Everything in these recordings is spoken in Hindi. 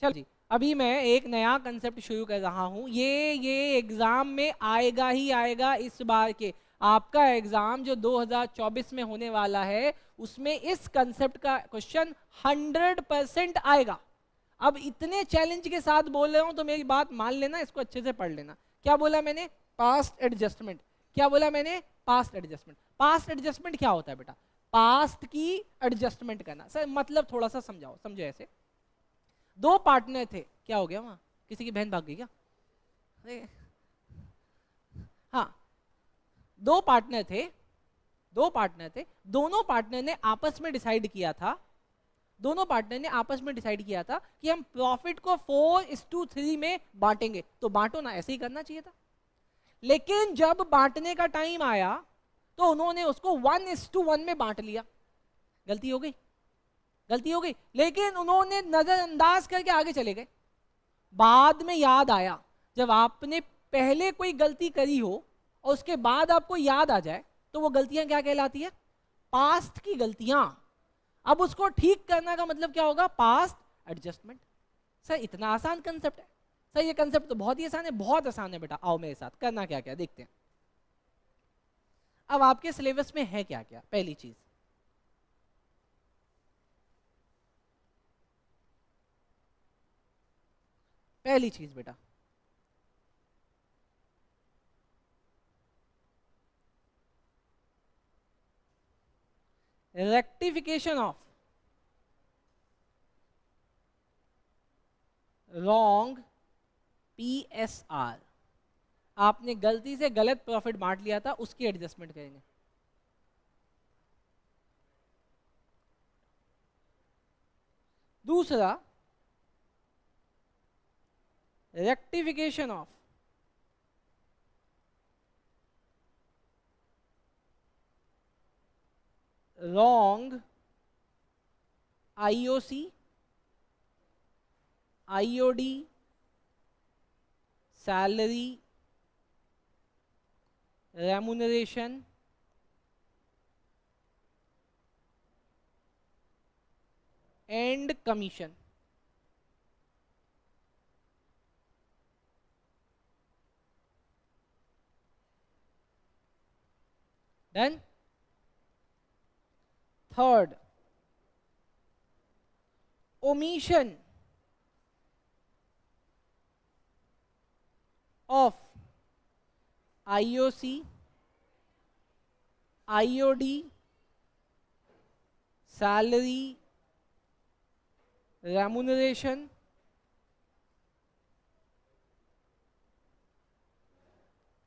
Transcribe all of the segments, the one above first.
चलो जी, अभी मैं एक नया कंसेप्ट शुरू कर रहा हूँ। ये एग्जाम में आएगा ही आएगा इस बार के। आपका एग्जाम जो 2024 में होने वाला है उसमें इस कंसेप्ट का क्वेश्चन 100% आएगा। अब इतने चैलेंज के साथ बोल रहा हूँ तो मेरी बात मान लेना, इसको अच्छे से पढ़ लेना। क्या बोला मैंने? Past adjustment. क्या बोला मैंने? Past adjustment. पास्ट एडजस्टमेंट क्या होता है बेटा? पास्ट की एडजस्टमेंट करना। सर मतलब थोड़ा सा समझाओ, समझो ऐसे। दो पार्टनर थे, क्या हो गया वहां? किसी की बहन भाग गई क्या? अरे हाँ, दो पार्टनर थे, दो पार्टनर थे, दोनों पार्टनर ने आपस में डिसाइड किया था, दोनों पार्टनर ने आपस में डिसाइड किया था कि हम प्रॉफिट को 4:3 में बांटेंगे। तो बांटो ना, ऐसे ही करना चाहिए था। लेकिन जब बांटने का टाइम आया तो उन्होंने उसको 1:1 में बांट लिया। गलती हो गई, गलती हो गई, लेकिन उन्होंने नजरअंदाज करके आगे चले गए। बाद में याद आया, जब आपने पहले कोई गलती करी हो और उसके बाद आपको याद आ जाए तो वो गलतियां क्या कहलाती है? पास्ट की गलतियां। अब उसको ठीक करना का मतलब क्या होगा? Past adjustment. सर इतना आसान कंसेप्ट है? सर ये कंसेप्ट तो बहुत ही आसान है, बहुत आसान है बेटा। आओ मेरे साथ, करना क्या क्या देखते हैं। अब आपके सिलेबस में है क्या क्या? पहली चीज, पहली चीज बेटा, रेक्टिफिकेशन ऑफ रॉन्ग PSR। आपने गलती से गलत प्रॉफिट बांट लिया था, उसकी एडजस्टमेंट करेंगे। दूसरा, rectification of wrong IOC, IOD, salary, remuneration and commission. Done. Third, omission of IOC, IOD, salary, remuneration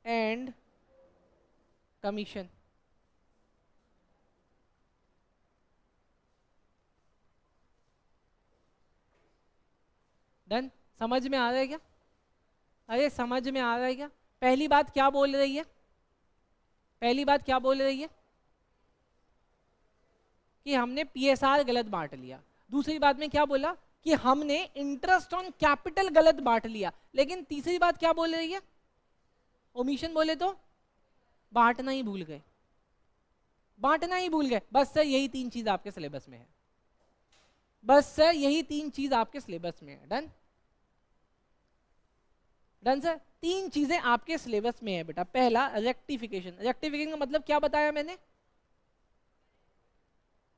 and commission. Done. समझ में आ रहा है क्या? अरे समझ में आ रहा है क्या? पहली बात क्या बोल रही है? पहली बात क्या बोल रही है? कि हमने PSR गलत बांट लिया। दूसरी बात में क्या बोला? कि हमने इंटरेस्ट ऑन कैपिटल गलत बांट लिया। लेकिन तीसरी बात क्या बोल रही है? ओमिशन बोले तो बांटना ही भूल गए, बांटना ही भूल गए। बस सर यही तीन चीज आपके सिलेबस में है, बस सर यही तीन चीज आपके सिलेबस में है। डन। डन सर, तीन चीजें आपके सिलेबस में है बेटा। पहला, रेक्टिफिकेशन। रेक्टिफिकेशन का मतलब क्या बताया मैंने?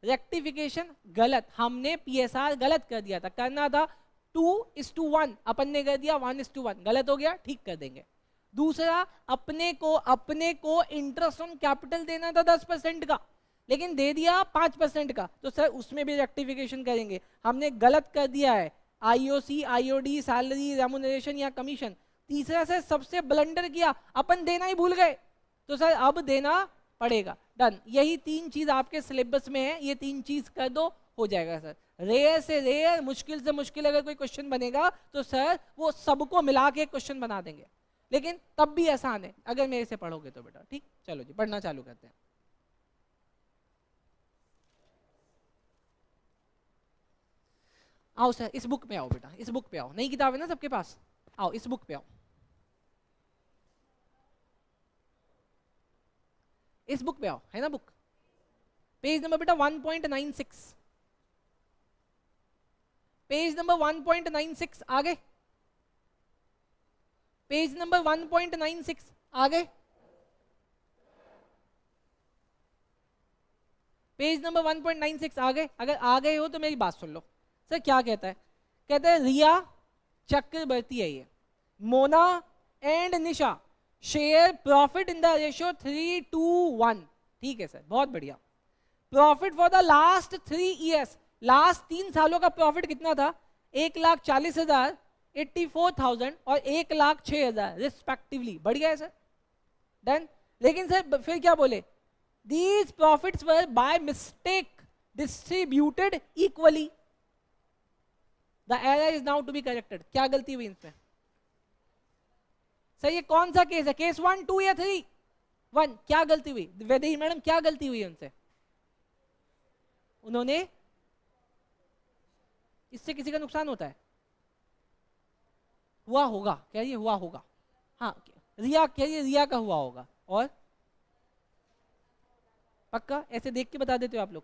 रेक्टिफिकेशन गलत, हमने PSR गलत कर दिया था, करना था 2:1, अपन ने कर दिया 1:1, गलत हो गया, ठीक कर देंगे। दूसरा, अपने को इंटरेस्ट ऑन कैपिटल देना था 10% का, लेकिन दे दिया 5% का, तो सर उसमें भी रेक्टिफिकेशन करेंगे। हमने गलत कर दिया है IOC, IOD, सैलरी, रेमुनरेशन या कमीशन। तीसरा सर सबसे ब्लंडर किया, अपन देना ही भूल गए, तो सर अब देना पड़ेगा। डन। यही तीन चीज आपके सिलेबस में है, ये तीन चीज कर दो, हो जाएगा सर। रेयर से रेयर, मुश्किल से मुश्किल अगर कोई क्वेश्चन बनेगा तो सर वो सबको मिला के क्वेश्चन बना देंगे, लेकिन तब भी आसान है अगर मेरे से पढ़ोगे तो बेटा। ठीक, चलो जी पढ़ना चालू करते हैं। आओ सर, इस बुक पे आओ बेटा, इस बुक पे आओ। नई किताब है ना सबके पास? आओ इस बुक पे आओ, इस बुक पे आओ, है ना बुक? पेज नंबर बेटा 1.96। पेज नंबर 1.96 आ गए, पेज नंबर 1.96 आ गए, पेज नंबर 1.96 आ गए। अगर आ गए हो तो मेरी बात सुन लो। सर क्या कहता है, कहता है रिया चक्रवर्ती है ये, Mona and Nisha share profit in the ratio 3:1। ठीक है सर, बहुत बढ़िया। Profit for the last 3 years, last 3 सालों का प्रॉफिट कितना था, 1,40,000, 84,000 और 1,06,000 रिस्पेक्टिवली। बढ़ गया है सर, डन। लेकिन सर फिर क्या बोले, these profits were by mistake distributed equally, the error is now to be corrected। क्या गलती हुई इनसे सर, ये कौन सा केस है, केस 1, 2 या 3? 1। क्या गलती हुई वैदेही मैडम, क्या गलती हुई उनसे? उन्होंने, इससे किसी का नुकसान होता है? हुआ होगा, कह रही हुआ होगा। हाँ रिया कह रही रिया का हुआ होगा। और पक्का ऐसे देख के बता देते हो आप लोग?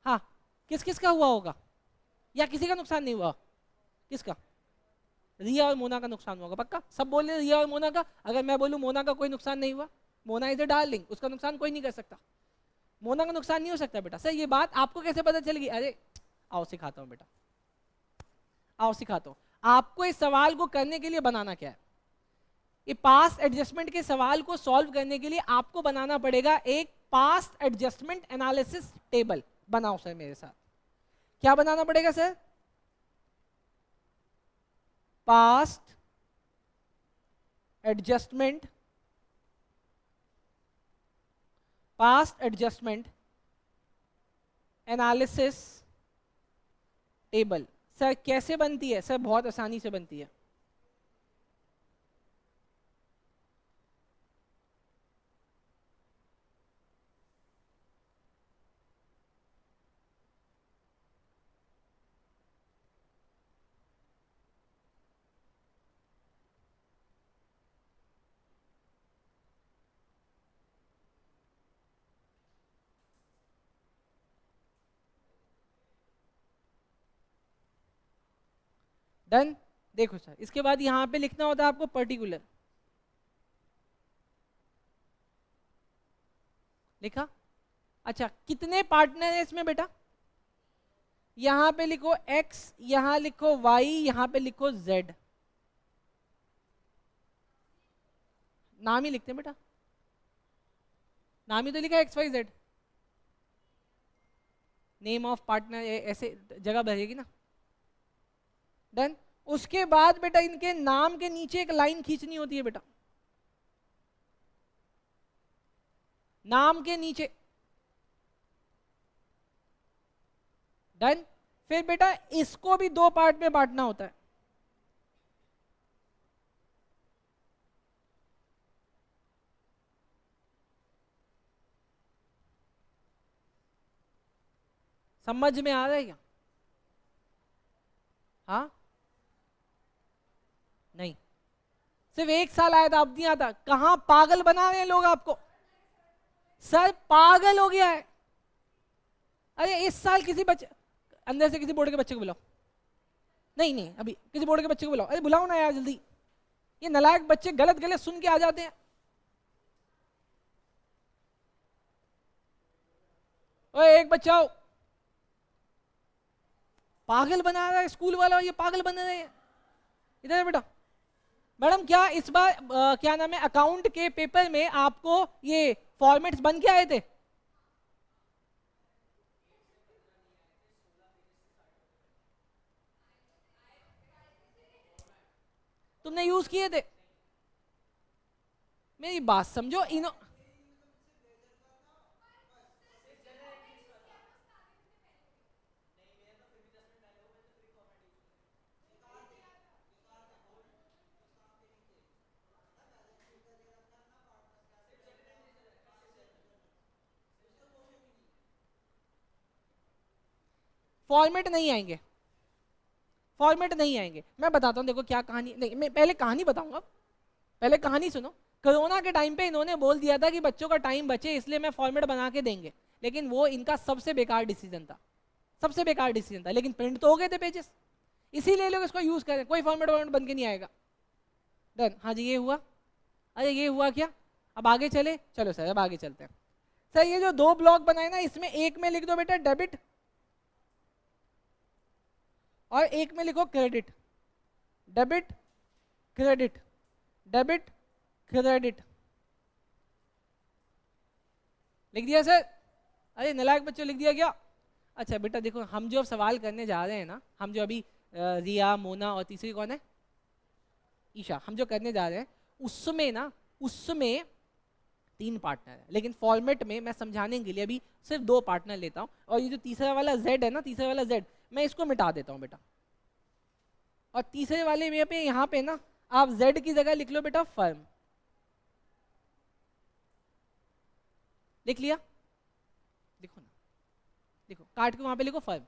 हाँ, किस किस का हुआ होगा, या किसी का नुकसान नहीं हुआ? किसका? रिया और मोना का नुकसान हुआ होगा। पक्का सब बोल रहे रिया और मोना का। अगर मैं बोलूं मोना का कोई नुकसान नहीं हुआ, मोना इज अ डार्लिंग, उसका नुकसान कोई नहीं कर सकता, मोना का नुकसान नहीं हो सकता। बेटा सर ये बात आपको कैसे पता चलेगी? अरे आओ सिखाता हूँ बेटा, आओ सिखाता हूँ आपको। इस सवाल को करने के लिए बनाना क्या है, ये पास्ट एडजस्टमेंट के सवाल को सॉल्व करने के लिए आपको बनाना पड़ेगा एक पास्ट एडजस्टमेंट एनालिसिस टेबल। बनाओ सर मेरे साथ। क्या बनाना पड़ेगा sir? Past adjustment, past adjustment analysis table. Sir कैसे बनती है? सर बहुत आसानी से बनती है। डन। देखो सर इसके बाद यहां पे लिखना होता है आपको पर्टिकुलर। लिखा? अच्छा कितने पार्टनर है इसमें बेटा? यहां पे लिखो x, यहां लिखो y, यहां पे लिखो z। नाम ही लिखते हैं बेटा, नाम ही तो लिखा XYZ, नेम ऑफ पार्टनर, ऐसे जगह भरेगी ना। डन। उसके बाद बेटा इनके नाम के नीचे एक लाइन खींचनी होती है बेटा, नाम के नीचे। डन। फिर बेटा इसको भी 2 पार्ट में बांटना होता है। समझ में आ रहा है क्या? हाँ नहीं, सिर्फ 1 साल आया था, अब नहीं आता। कहां पागल बना रहे हैं लोग आपको, सर पागल हो गया है। अरे इस साल किसी बच्चे, अंदर से किसी बोर्ड के बच्चे को बुलाओ। नहीं नहीं अभी किसी बोर्ड के बच्चे को बुलाओ, अरे बुलाओ ना यार जल्दी। ये नालायक बच्चे गलत गलत सुन के आ जाते हैं। ओए एक बच्चा आओ, पागल बना रहा है स्कूल वाला, ये पागल बना रहे हैं। इधर बेटा। मैडम क्या इस बार क्या नाम है अकाउंट के पेपर में आपको ये फॉर्मेट्स बन के आए थे? तुमने यूज किए थे? मेरी बात समझो, इनो फॉर्मेट नहीं आएंगे, फॉर्मेट नहीं आएंगे। मैं बताता हूं देखो क्या कहानी। नहीं मैं पहले कहानी बताऊंगा, पहले कहानी सुनो। कोरोना के टाइम पे इन्होंने बोल दिया था कि बच्चों का टाइम बचे इसलिए मैं फॉर्मेट बना के देंगे, लेकिन वो इनका सबसे बेकार डिसीजन था, सबसे बेकार डिसीजन था, लेकिन प्रिंट तो हो गए थे पेजेस, इसीलिए लोग इसको यूज करें, कोई फॉर्मेट वॉर्मेट बन के नहीं आएगा। डन। हाँ जी, ये हुआ। अरे ये हुआ क्या? अब आगे चले, चलो सर अब आगे चलते हैं। सर ये जो दो ब्लॉक बनाए ना, इसमें एक में लिख दो बेटा डेबिट और एक में लिखो credit. Debit credit, debit credit. लिख दिया सर? अरे नालायक बच्चों, लिख दिया क्या? अच्छा बेटा देखो, हम जो अब सवाल करने जा रहे हैं ना, हम जो अभी रिया, मोना और तीसरी कौन है, ईशा, हम जो करने जा रहे हैं उसमें ना, उसमें 3 पार्टनर है, लेकिन फॉर्मेट में मैं समझाने के लिए अभी सिर्फ 2 पार्टनर लेता हूँ। और ये जो तीसरा वाला Z है ना, तीसरा वाला Z, मैं इसको मिटा देता हूँ बेटा। और तीसरे वाले में पे यहाँ पे ना आप Z की जगह लिख लो बेटा फर्म। लिख लिया? देखो ना, देखो काट के वहां पे लिखो फर्म।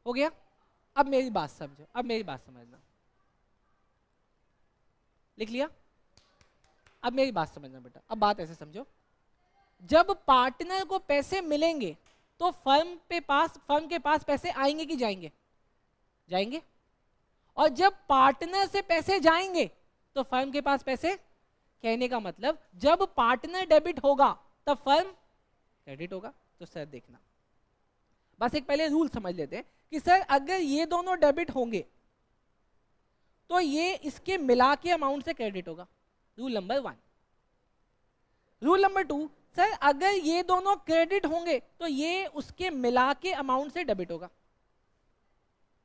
हो गया? अब मेरी बात समझो, अब मेरी बात समझना। लिख लिया? अब मेरी बात समझना बेटा, अब बात ऐसे समझो, जब पार्टनर को पैसे मिलेंगे तो फर्म के पास पैसे आएंगे कि जाएंगे? जाएंगे। और जब पार्टनर से पैसे जाएंगे तो फर्म के पास पैसे, कहने का मतलब जब पार्टनर डेबिट होगा तब फर्म क्रेडिट होगा। तो सर देखना, बस एक पहले रूल समझ लेते हैं कि सर अगर ये दोनों डेबिट होंगे तो ये इसके मिला के अमाउंट से क्रेडिट होगा, rule number 1। Rule number 2, sir अगर ये दोनों क्रेडिट होंगे तो ये उसके मिला के अमाउंट से डेबिट होगा।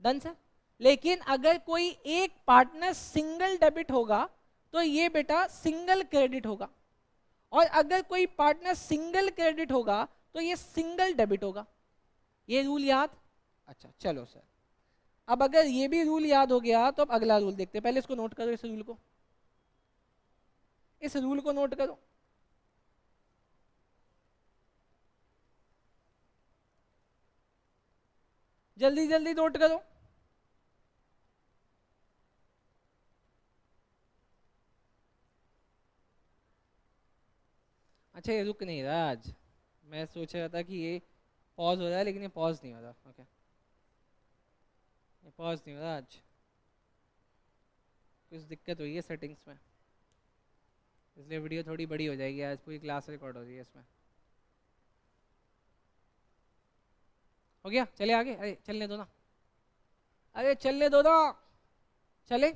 Done sir? लेकिन अगर कोई एक पार्टनर सिंगल डेबिट होगा तो ये बेटा सिंगल क्रेडिट होगा, और अगर कोई पार्टनर सिंगल क्रेडिट होगा तो ये सिंगल डेबिट होगा। ये रूल याद? अच्छा चलो सर, अब अगर ये भी रूल याद हो गया तो अब अगला रूल देखते हैं। पहले इसको नोट करो, इस रूल को, इस रूल को नोट करो। जल्दी जल्दी नोट करो। अच्छा ये रुक नहीं रहा आज, मैं सोच रहा था कि ये पॉज हो रहा है, लेकिन ये पॉज नहीं हो रहा। ओके, ये पॉज नहीं हो रहा आज, कुछ दिक्कत हुई है सेटिंग्स में, इसलिए वीडियो थोड़ी बड़ी हो जाएगी। आज पूरी क्लास रिकॉर्ड हो रही है इसमें। हो गया? चले आगे? अरे चलने दो ना, अरे चलने दो ना, चले।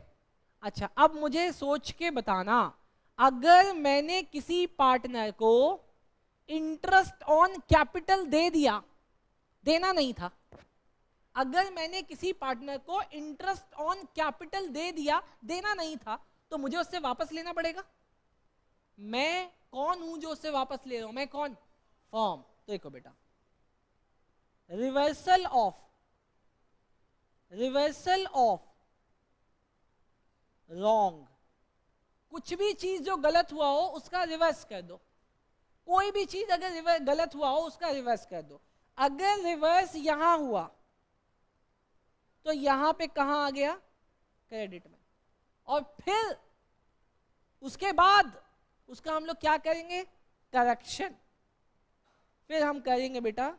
अच्छा अब मुझे सोच के बताना, अगर मैंने किसी पार्टनर को इंटरेस्ट ऑन कैपिटल दे दिया, देना नहीं था, अगर मैंने किसी पार्टनर को इंटरेस्ट ऑन कैपिटल दे दिया, देना नहीं था, तो मुझे उससे वापस लेना पड़ेगा। मैं कौन हूं जो उससे वापस ले रहा हूं? मैं कौन? फर्म। तो देखो बेटा, रिवर्सल ऑफ रॉन्ग, कुछ भी चीज जो गलत हुआ हो उसका रिवर्स कर दो। कोई भी चीज अगर गलत हुआ हो उसका रिवर्स कर दो। अगर रिवर्स यहां हुआ तो यहां पे कहां आ गया? क्रेडिट में। और फिर उसके बाद उसका हम लोग क्या करेंगे? करेक्शन। फिर हम करेंगे बेटा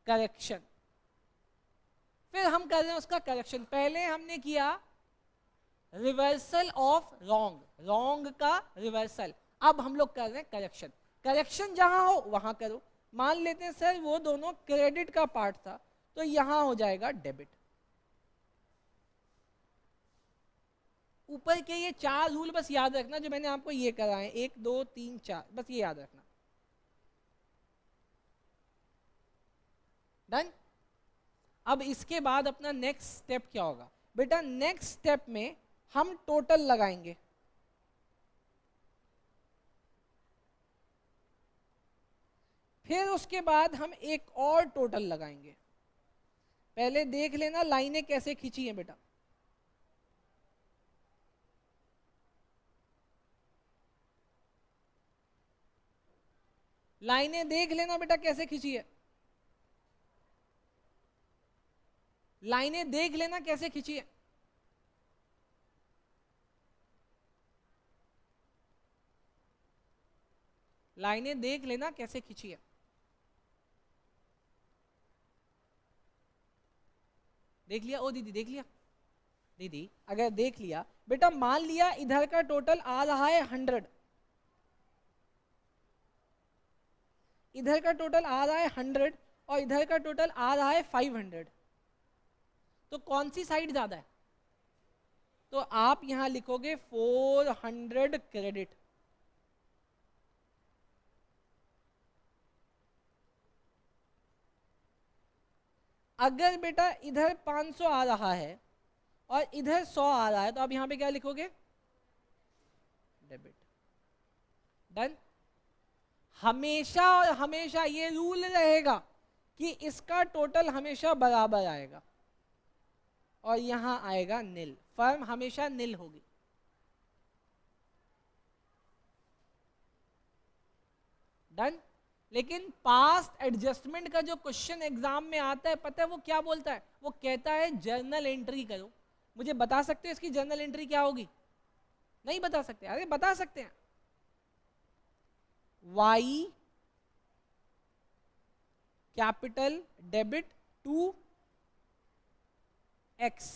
करेक्शन, फिर हम कर रहे हैं उसका करेक्शन। पहले हमने किया रिवर्सल ऑफ रॉन्ग, रॉन्ग का रिवर्सल, अब हम लोग कर रहे हैं करेक्शन। करेक्शन जहां हो वहां करो। मान लेते हैं सर वो दोनों क्रेडिट का पार्ट था, तो यहां हो जाएगा डेबिट। ऊपर के ये 4 रूल बस याद रखना जो मैंने आपको ये कराए, 1 2 3 4, बस ये याद रखना। डन? अब इसके बाद अपना नेक्स्ट स्टेप क्या होगा बेटा? नेक्स्ट स्टेप में हम टोटल लगाएंगे। फिर उसके बाद हम एक और टोटल लगाएंगे। पहले देख लेना लाइनें कैसे खींची हैं बेटा। लाइनें देख लेना बेटा कैसे खींची है, लाइनें देख लेना कैसे खींची है। लाइनें देख लेना कैसे खींची है। देख लिया? ओ दीदी देख लिया? दीदी अगर देख लिया बेटा, मान लिया इधर का टोटल आ रहा है 100, इधर का टोटल आ रहा है 100 और इधर का टोटल आ रहा है 500, तो कौन सी साइड ज्यादा है? तो आप यहां लिखोगे 400 क्रेडिट। अगर बेटा इधर 500 आ रहा है और इधर 100 आ रहा है, तो आप यहां पे क्या लिखोगे? डेबिट। डन। हमेशा और हमेशा ये रूल रहेगा कि इसका टोटल हमेशा बराबर आएगा और यहां आएगा नील, फर्म हमेशा नील होगी। डन। लेकिन पास्ट एडजस्टमेंट का जो क्वेश्चन एग्जाम में आता है, पता है वो क्या बोलता है? वो कहता है जर्नल एंट्री करो। मुझे बता सकते हो इसकी जर्नल एंट्री क्या होगी? नहीं बता सकते? अरे बता सकते हैं। Y capital debit to X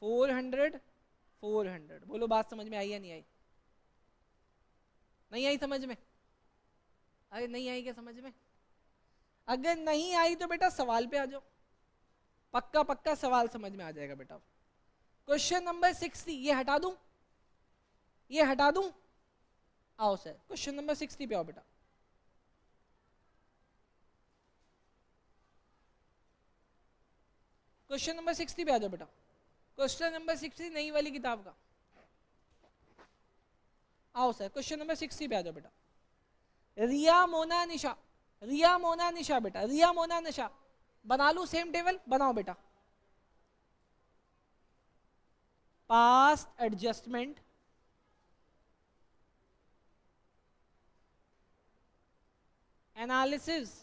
400 400। बोलो बात समझ में आई या नहीं आई? नहीं आई समझ में? अरे नहीं आई क्या समझ में? अगर नहीं आई तो बेटा सवाल पे आ जाओ, पक्का पक्का सवाल समझ में आ जाएगा बेटा। क्वेश्चन नंबर 60, ये हटा दूं? ये हटा दूं? आओ सर क्वेश्चन नंबर 60 पे आओ बेटा। क्वेश्चन नंबर 60 पे आ जाओ बेटा। क्वेश्चन नंबर 60 नई वाली किताब का। आओ सर क्वेश्चन नंबर 60 पे आ जाओ बेटा। रिया मोना निशा, रिया मोना निशा बेटा, रिया मोना निशा बना लू सेम टेबल? बनाओ बेटा। पास्ट एडजस्टमेंट एनालिसिस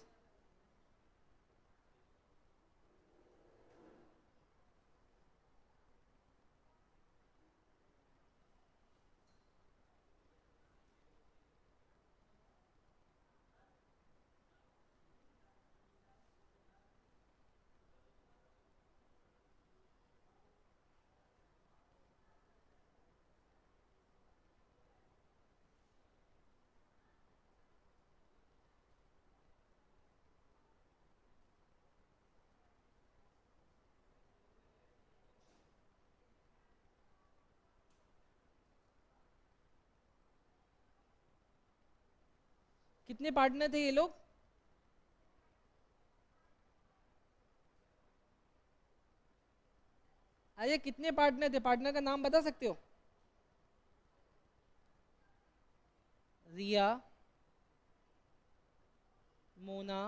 कितने पार्टनर थे ये लोग? अरे कितने पार्टनर थे? पार्टनर का नाम बता सकते हो? रिया, मोना,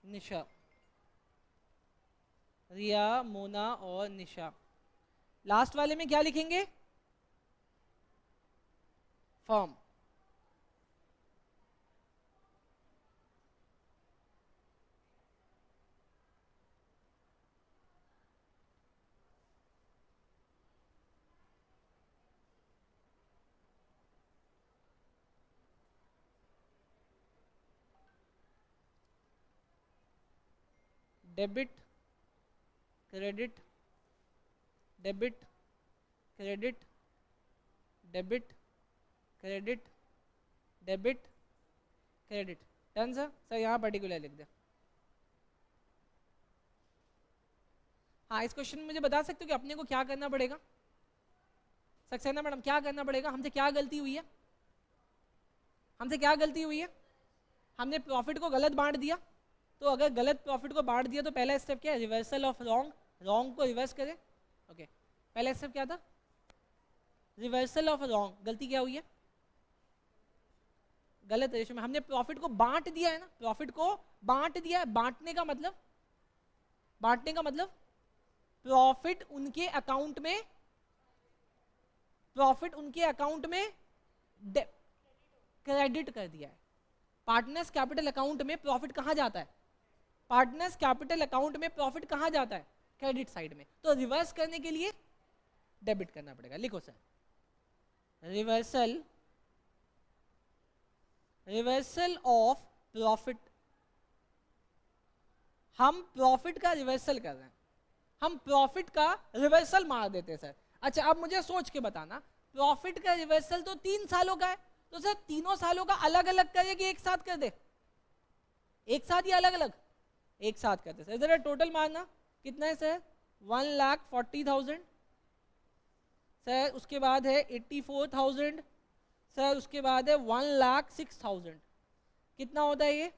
निशा। रिया, मोना और निशा। लास्ट वाले में क्या लिखेंगे? Firm. Debit credit, debit credit, debit credit, debit credit. Done sir? Sir यहाँ पर्टिकुलर लिख दे। हाँ इस क्वेश्चन में मुझे बता सकते हो कि अपने को क्या करना पड़ेगा? सक्सेना मैडम क्या करना पड़ेगा? हमसे क्या गलती हुई है? हमसे क्या गलती हुई है? हमने प्रॉफिट को गलत बांट दिया। तो अगर गलत प्रॉफिट को बांट दिया तो पहला स्टेप क्या है? Reversal of wrong. रॉन्ग को रिवर्स करें। ओके पहला स्टेप क्या था? Reversal of wrong. गलती क्या हुई है? गलत रेशो में हमने प्रॉफिट को बांट दिया है ना, प्रॉफिट को बांट दिया है। बांटने का मतलब, बांटने का मतलब प्रॉफिट उनके अकाउंट में, प्रॉफिट उनके अकाउंट में क्रेडिट कर दिया है। पार्टनर्स कैपिटल अकाउंट में प्रॉफिट कहां जाता है? पार्टनर्स कैपिटल अकाउंट में प्रॉफिट कहां जाता है? क्रेडिट साइड में। तो रिवर्स करने के लिए डेबिट करना पड़ेगा। लिखो sir, reversal, reversal of profit हम प्रॉफिट का रिवर्सल कर रहे हैं, हम प्रॉफिट का रिवर्सल मार देते हैं सर। अच्छा अब मुझे सोच के बताना, प्रॉफिट का रिवर्सल तो 3 सालों का है, तो सर तीनों सालों का अलग अलग करे कि एक साथ कर दे? एक साथ या अलग अलग? एक साथ करते सर। जरा टोटल मारना कितना है सर? 1,40,000 सर, उसके बाद है 84,000 सर, उसके बाद है 1,06,000। कितना होता है ये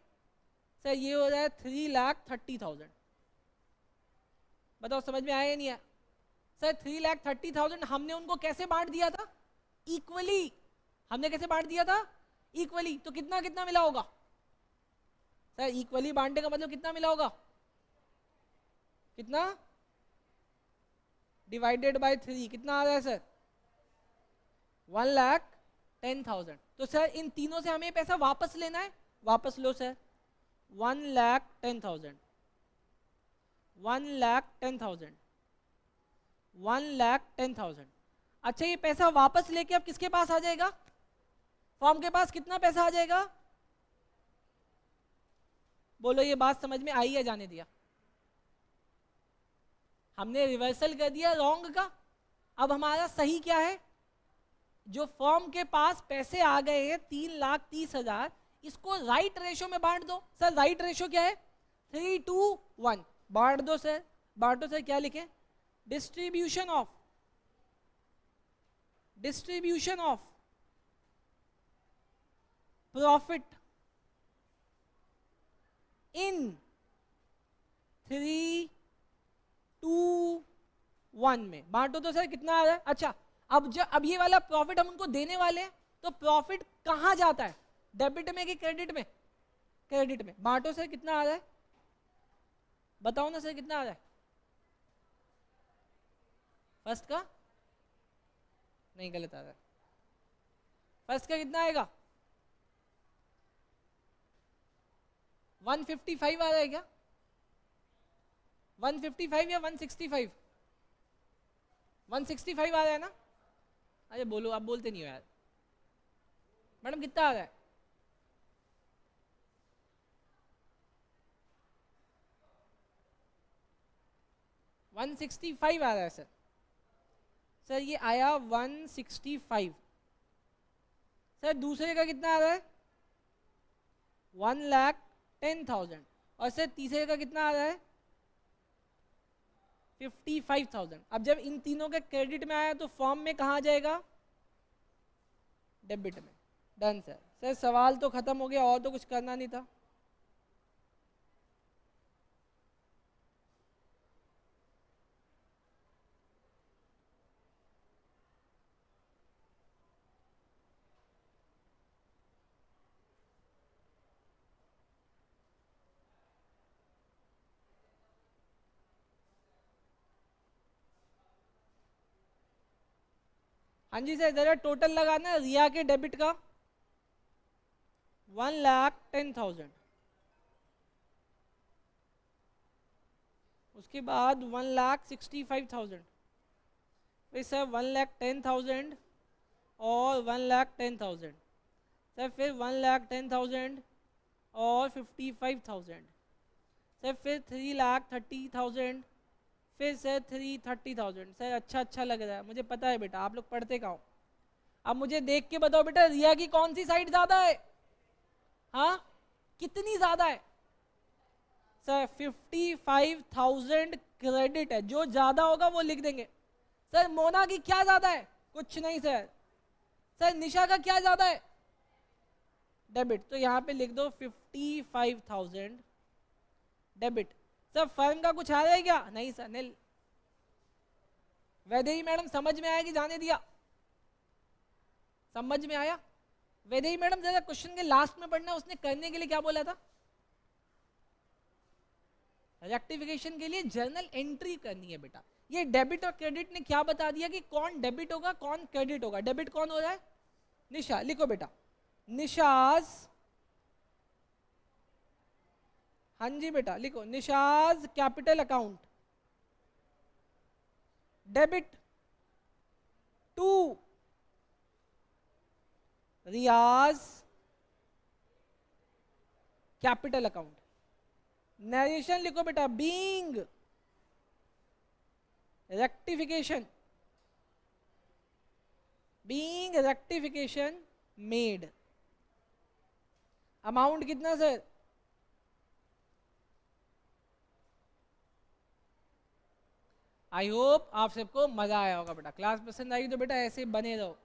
सर? ये हो रहा है 3,30,000। बताओ समझ में आया या नहीं आया? सर 3,30,000 हमने उनको कैसे बांट दिया था? इक्वली। हमने कैसे बांट दिया था? इक्वली। तो कितना कितना मिला होगा सर? इक्वली बांटने का मतलब कितना मिला होगा? कितना? डिवाइडेड बाय 3 कितना आ रहा है सर? 1,10,000। तो सर इन तीनों से हमें पैसा वापस लेना है, वापस लो सर। 1,10,000 1,10,000 1,10,000। अच्छा ये पैसा वापस लेके अब किसके पास आ जाएगा? फॉर्म के पास। कितना पैसा आ जाएगा? बोलो ये बात समझ में आई या जाने दिया? हमने रिवर्सल कर दिया रॉन्ग का। अब हमारा सही क्या है? जो फॉर्म के पास पैसे आ गए हैं 3,30,000, इसको राइट रेशो में बांट दो। सर राइट रेशो क्या है? 3:1। बांट दो सर। बांटो सर। क्या लिखे? डिस्ट्रीब्यूशन ऑफ प्रॉफिट इन 3:1 में बांटो तो सर कितना आ रहा है? अच्छा अब ये वाला प्रॉफिट हम उनको देने वाले हैं, तो प्रॉफिट कहां जाता है? डेबिट में कि क्रेडिट में? क्रेडिट में। बांटो सर कितना आ रहा है? बताओ ना सर कितना आ रहा है? फर्स्ट का नहीं, गलत आ रहा है। फर्स्ट का कितना आएगा? 155 आ रहा है क्या? 155 या 165? 165 आ रहा है ना? अरे बोलो, आप बोलते नहीं हो यार। मैडम कितना आ रहा है? वन 165 आ रहा है सर। सर ये आया 165। सर दूसरे का कितना आ रहा है? 1,10,000। और सर तीसरे का कितना आ रहा है? 55,000। अब जब इन तीनों के क्रेडिट में आया तो फॉर्म में कहा जाएगा? डेबिट में। Done sir. सर सवाल तो खत्म हो गया, और तो कुछ करना नहीं था। हाँ जी सर, जरा टोटल लगाना रिया के डेबिट का। 1,10,000। उसके बाद 1,65,000। फिर सर 1,10,000 और 1,10,000। सर फिर 1,10,000 और 55,000। सर फिर 3,30,000। फिर सर 3,30,000। सर अच्छा लग रहा है, मुझे पता है बेटा आप लोग पढ़ते कहाँ हो। अब मुझे देख के बताओ बेटा, रिया की कौन सी साइड ज्यादा है? हाँ कितनी ज्यादा है? सर 55,000 क्रेडिट है, जो ज्यादा होगा वो लिख देंगे। सर मोना की क्या ज्यादा है? कुछ नहीं सर। सर निशा का क्या ज्यादा है? डेबिट। तो यहाँ पे लिख दो 55,000 डेबिट। सर फर्म का कुछ आ रहा है क्या? नहीं सर, नील। वैदेही मैडम समझ में आया कि जाने दिया? समझ में आया? वैदेही मैडम जरा क्वेश्चन के लास्ट में पढ़ना, उसने करने के लिए क्या बोला था? रेक्टिफिकेशन के लिए जर्नल एंट्री करनी है बेटा। ये डेबिट और क्रेडिट ने क्या बता दिया कि कौन डेबिट होगा कौन क्रेडिट होगा। डेबिट कौन हो रहा है? निशा। लिखो बेटा, निशाज। हाँ जी बेटा लिखो, Nishaj capital account debit to Riyaz capital account. Narration लिखो बेटा, being rectification, being rectification made. Amount कितना सर? आई होप आप सबको मजा आया होगा बेटा। क्लास पसंद आई तो बेटा ऐसे बने रहो।